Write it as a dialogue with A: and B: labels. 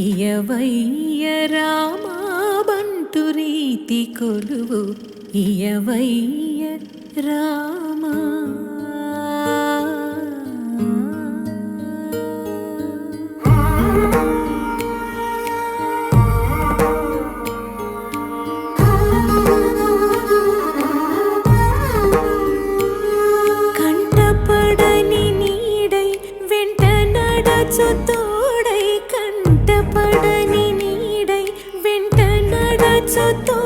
A: ఇయవయ్య రామా బంటు రీతి కొలువు ఇయవయ్య రామా. కంటపడని నీడై వెంట నడచుతోడై కంటపడని నీడై వెంట నడచుతో